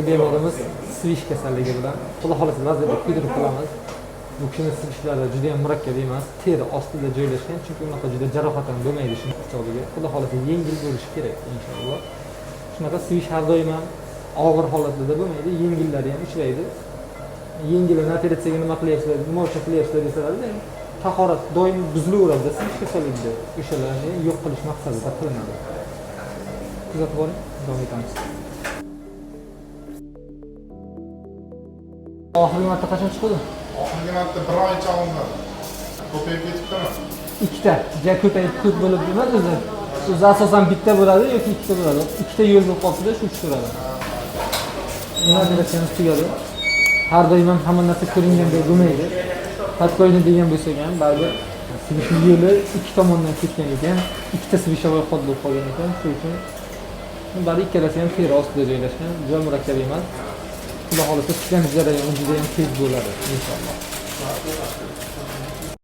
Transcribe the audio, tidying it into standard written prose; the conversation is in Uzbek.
Bemorimiz svish kasalligi bilan xudo xolasa lazerda kuydirib qilamiz. Bu kishini sivishlari juda ham murakkab emas, teri ostida joylashgan, chunki unaqa juda jarohat ham bo'lmaydi shuni hisobiga. Xudo xolasa yengil bo'lishi kerak inshaalloh. Shunaqa svish har doim ham og'ir holatlarda bo'lmaydi, yengillari ham uchraydi. Yengilini operatsiyaga nima qilyapsizlar, nima uchun qilyapsizlar desalar, tahorat doim buzilaveradi svish kasalligida. O'shalarni yo'q qilish maqsadida qilinadi. Kuzatib boring, davom etamiz. Oxirgi marta qachon chiqdi? Oxirgi marta bir oycha oldin. Ko'payib ketibdimi? Ikkita. Ja ko'payib ko'p bo'lib emas o'zi. O'zi asosan bitta bo'ladi yoki ikkita bo'ladi. Ikkita yo'l bo'lib qolsa-da shu tushiradi. Nima operatsiyamiz tugadi. Har doim ham hamma narsa ko'ringandek bo'lmaydi. Patkoyni degan bo'lsak ham baribir svish yo'li ikki tomondan ketgan ekan, ikkita svishovoy xod bo'lib qolgan ekan. Shuning uchun bari ikkalasi ham teri ostida joylashgan, juda murakkab emas. Xudo xolasa tiklanish jarayoni juda ham tez bo'ladi inshaalloh.